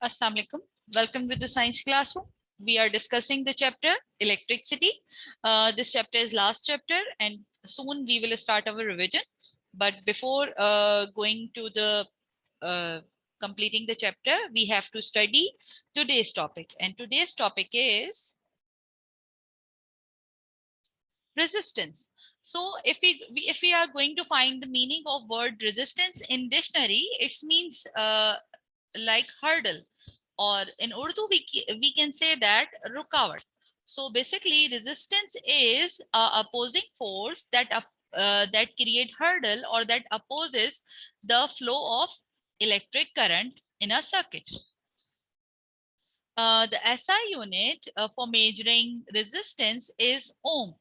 Assalamu alaikum. Welcome to the science classroom. We are discussing the chapter electricity. This chapter is last chapter and soon we will start our revision. But before going to the completing the chapter, we have to study today's topic. And today's topic is resistance. So if we are going to find the meaning of word resistance in dictionary, it means like hurdle. Or in Urdu, we can say that rukawat. So basically, resistance is a opposing force that create hurdle or that opposes the flow of electric current in a circuit. The SI unit for measuring resistance is ohm.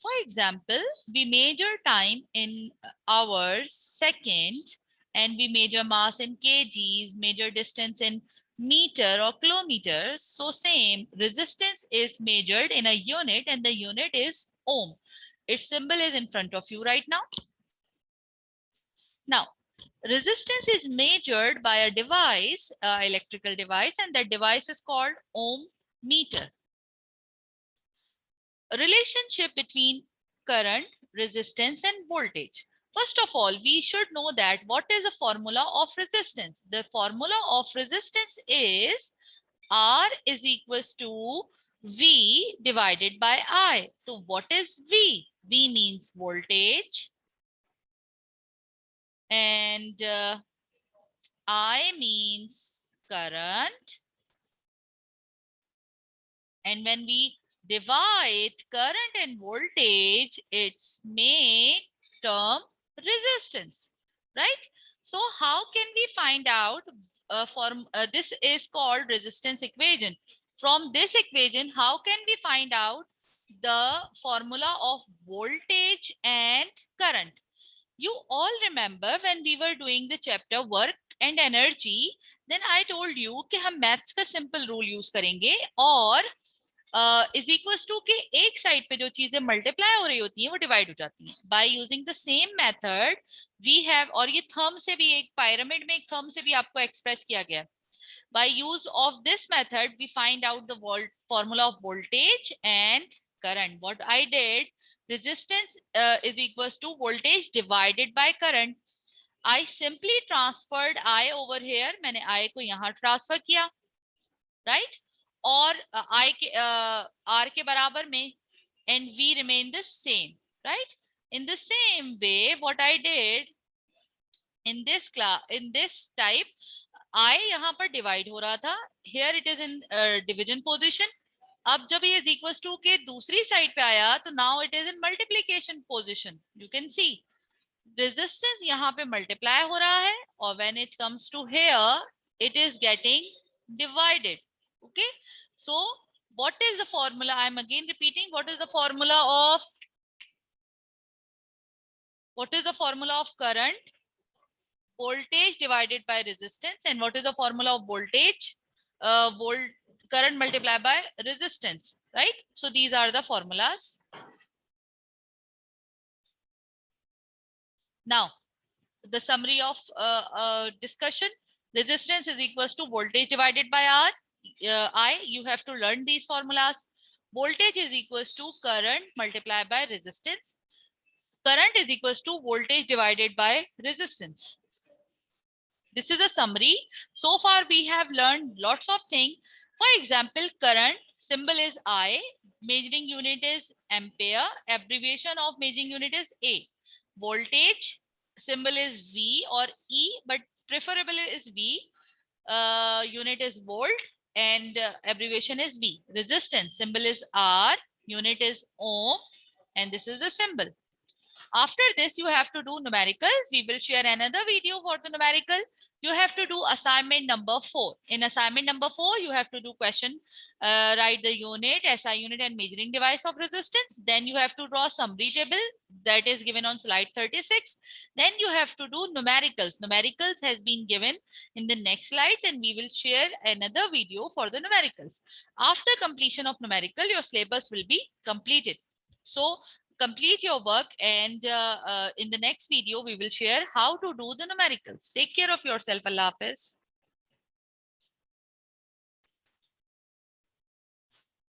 For example, we measure time in hours, seconds, and we measure mass in kgs, measure distance in meter or kilometers. So same, resistance is measured in a unit and the unit is ohm. Its symbol is in front of you right now. Now, resistance is measured by a device, electrical device, and that device is called ohm meter. A relationship between current, resistance, and voltage. First of all, we should know that what is the formula of resistance. The formula of resistance is R is equals to V divided by I. So what is V? V means voltage and I means current. And when we divide current and voltage, it's make term resistance, right? So how can we find out this is called resistance equation. From this equation, how can we find out the formula of voltage and current? You all remember when we were doing the chapter work and energy, then I told you कि हम maths का simple rule use करेंगे और is equals to के एक side पे जो चीजें मल्टीप्लाई हो रही होती हैं वो डिवाइड हो जाती हैं by using the same method we have. और ये थंब से भी एक पिरामिड में एक थंब से भी आपको एक्सप्रेस किया गया। by use of this method we find out the formula of voltage and current. What I did, resistance is equals to voltage divided by current. I simply transferred I over here, मैंने I को यहाँ transfer किया, right? और I के R के बराबर में and V remain the same, right? In the same way, what I did in this class, in this type, I यहाँ पर divide हो रहा था, here it is in division position. अब जब ये is equals to के दूसरी साइड पे आया तो now it is in multiplication position. You can see resistance यहाँ पे multiply हो रहा है और when it comes to here, it is getting divided. Okay, so what is the formula? I'm again repeating, what is the formula of current? Voltage divided by resistance. And what is the formula of voltage? Current multiplied by resistance, right? So these are the formulas. Now the summary of discussion: resistance is equals to voltage divided by R. I, you have to learn these formulas. Voltage is equals to current multiplied by resistance. Current is equals to voltage divided by resistance. This is a summary. So far we have learned lots of things. For example, current symbol is I, measuring unit is ampere, abbreviation of measuring unit is A. Voltage symbol is V or E, but preferable is V. Unit is volt and abbreviation is V. Resistance symbol is R, unit is ohm, and this is the symbol. After this, you have to do numericals. We will share another video for the numerical. You have to do assignment number 4. In assignment number 4, you have to do question, write the unit, SI unit and measuring device of resistance. Then you have to draw summary table that is given on slide 36. Then you have to do numericals. Numericals has been given in the next slides and we will share another video for the numericals. After completion of numerical, your syllabus will be completed. So complete your work and in the next video we will share how to do the numericals. Take care of yourself. Allah Hafiz.